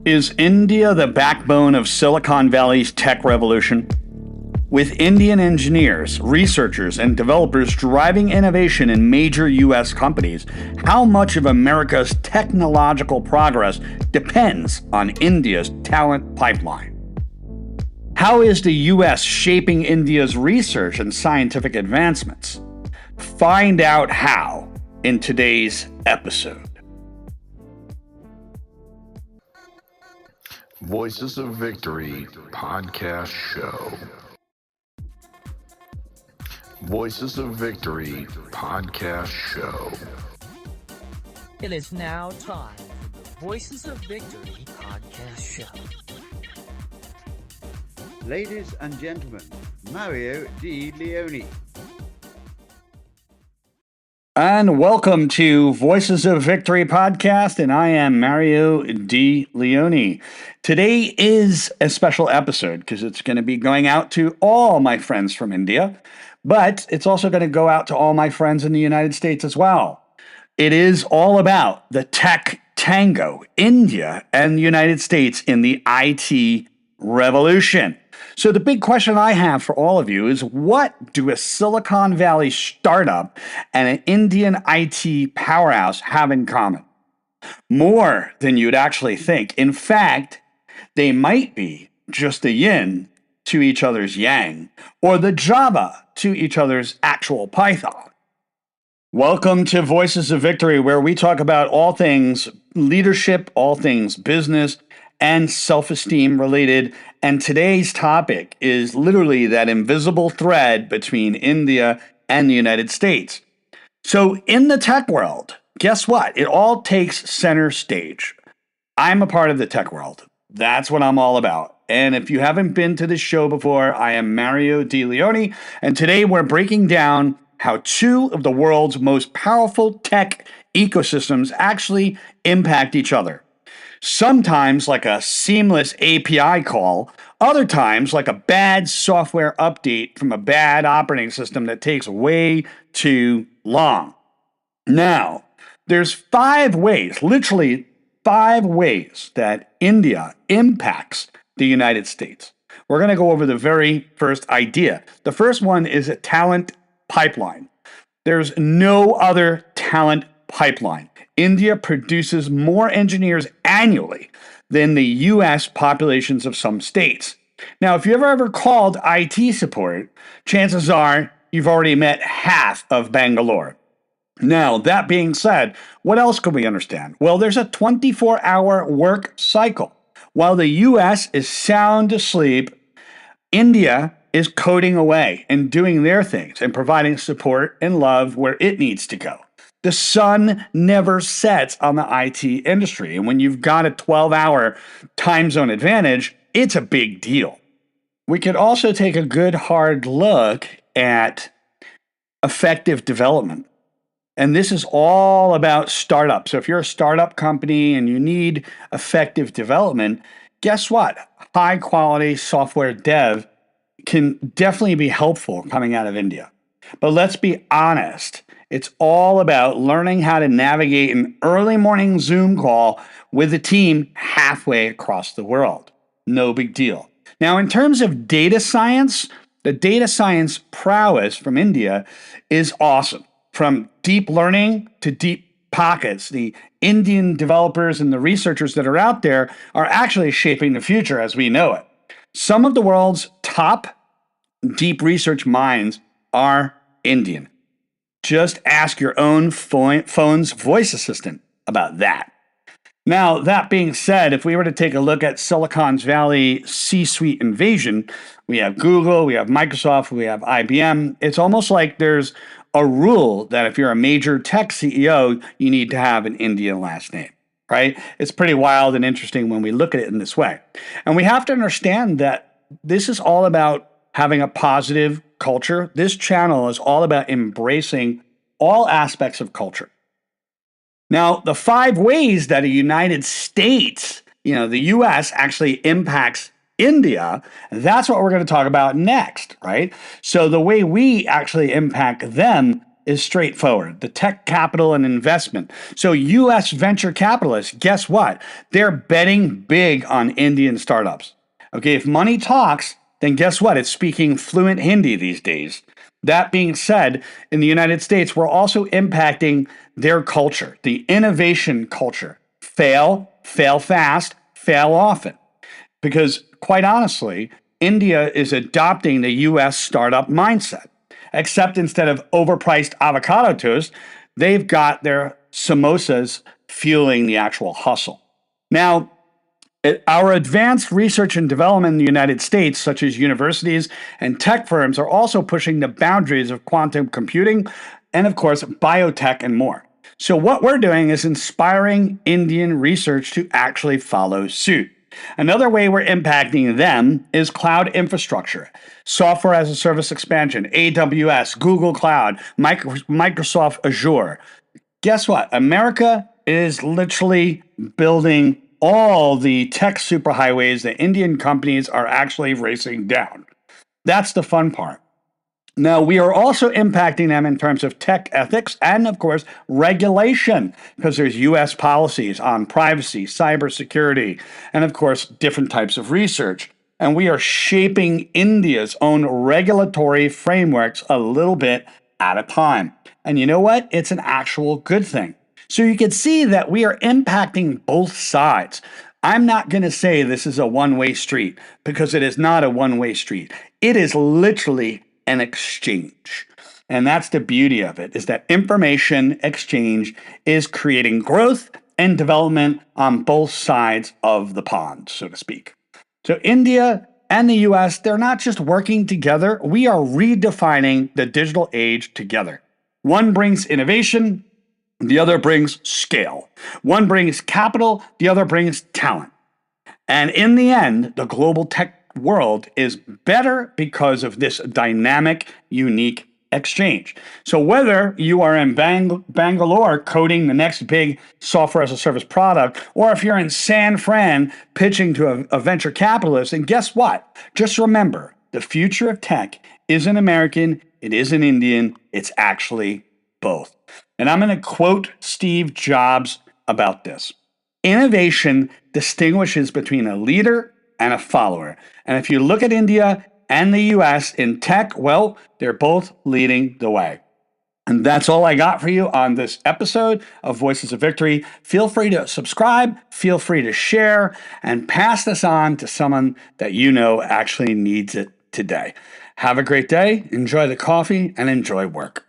Is India the backbone of Silicon Valley's tech revolution? With Indian engineers, researchers, and developers driving innovation in major US companies, how much of America's technological progress depends on India's talent pipeline? How is the US shaping India's research and scientific advancements? Find out how in today's episode. Voices of Victory podcast show. Voices of Victory podcast show. It is now time for the Voices of Victory podcast show. Ladies and gentlemen, Mario Di Leone. And welcome to Voices of Victory podcast, and I am Mario Di Leone. Today is a special episode because it's going to be going out to all my friends from India, but it's also going to go out to all my friends in the United States as well. It is all about the tech tango, India and the United States in the IT revolution. So the big question I have for all of you is, what do a Silicon Valley startup and an Indian IT powerhouse have in common? More than you'd actually think. In fact, they might be just the yin to each other's yang, or the Java to each other's actual Python. Welcome to Voices of Victory, where we talk about all things leadership, all things business, and self-esteem related. And today's topic is literally that invisible thread between India and the United States. So in the tech world, guess what? It all takes center stage. I'm a part of the tech world. That's what I'm all about. And if you haven't been to this show before, I am Mario Di Leone, and today we're breaking down how two of the world's most powerful tech ecosystems actually impact each other. Sometimes like a seamless API call, other times like a bad software update from a bad operating system that takes way too long. Now, there's 5 ways, literally 5 ways that India impacts the United States. We're going to go over the very first idea. The first one is a talent pipeline. There's no other talent pipeline. India produces more engineers annually than the US populations of some states. Now, if you ever called IT support, chances are you've already met half of Bangalore. Now, that being said, what else can we understand? Well, there's a 24-hour work cycle. While the US is sound asleep, India is coding away and doing their things and providing support and love where it needs to go. The sun never sets on the IT industry. And when you've got a 12-hour time zone advantage, it's a big deal. We could also take a good hard look at effective development. And this is all about startups. So if you're a startup company and you need effective development, guess what? High quality software dev can definitely be helpful coming out of India. But let's be honest. It's all about learning how to navigate an early morning Zoom call with a team halfway across the world. No big deal. Now, in terms of data science, the data science prowess from India is awesome. From deep learning to deep pockets, the Indian developers and the researchers that are out there are actually shaping the future as we know it. Some of the world's top deep research minds are Indian. Just ask your own phone's voice assistant about that. Now, that being said, if we were to take a look at Silicon Valley C-suite invasion, we have Google, we have Microsoft, we have IBM. It's almost like there's a rule that if you're a major tech CEO, you need to have an Indian last name, right? It's pretty wild and interesting when we look at it in this way. And we have to understand that this is all about having a positive culture. This channel is all about embracing all aspects of culture. Now, the 5 ways that the United States, the US actually impacts India, that's what we're going to talk about next, right? So the way we actually impact them is straightforward: the tech capital and investment. So, US venture capitalists, guess what? They're betting big on Indian startups. Okay, if money talks, then guess what? It's speaking fluent Hindi these days. That being said, in the United States, we're also impacting their culture, the innovation culture. Fail fast, fail often. Because quite honestly, India is adopting the US startup mindset. Except instead of overpriced avocado toast, they've got their samosas fueling the actual hustle. Now, our advanced research and development in the United States, such as universities and tech firms, are also pushing the boundaries of quantum computing and, of course, biotech and more. So, what we're doing is inspiring Indian research to actually follow suit. Another way we're impacting them is cloud infrastructure, software as a service expansion, AWS, Google Cloud, Microsoft Azure. Guess what? America is literally building all the tech superhighways that Indian companies are actually racing down. That's the fun part. Now, we are also impacting them in terms of tech ethics and, of course, regulation, because there's US policies on privacy, cybersecurity, and, of course, different types of research. And we are shaping India's own regulatory frameworks a little bit at a time. And you know what? It's an actual good thing. So you can see that we are impacting both sides. I'm not going to say this is a one-way street, because it is not a one-way street. It is literally an exchange. And that's the beauty of it, is that information exchange is creating growth and development on both sides of the pond, so to speak. So India and the US, they're not just working together. We are redefining the digital age together. One brings innovation, the other brings scale. One brings capital, the other brings talent. And in the end, the global tech world is better because of this dynamic, unique exchange. So whether you are in Bangalore coding the next big software as a service product, or if you're in San Fran pitching to a venture capitalist, and guess what? Just remember, the future of tech isn't American, it isn't Indian, it's actually both. And I'm going to quote Steve Jobs about this. Innovation distinguishes between a leader and a follower. And if you look at India and the US in tech, well, they're both leading the way. And that's all I got for you on this episode of Voices of Victory. Feel free to subscribe, feel free to share, and pass this on to someone that you know actually needs it today. Have a great day, enjoy the coffee, and enjoy work.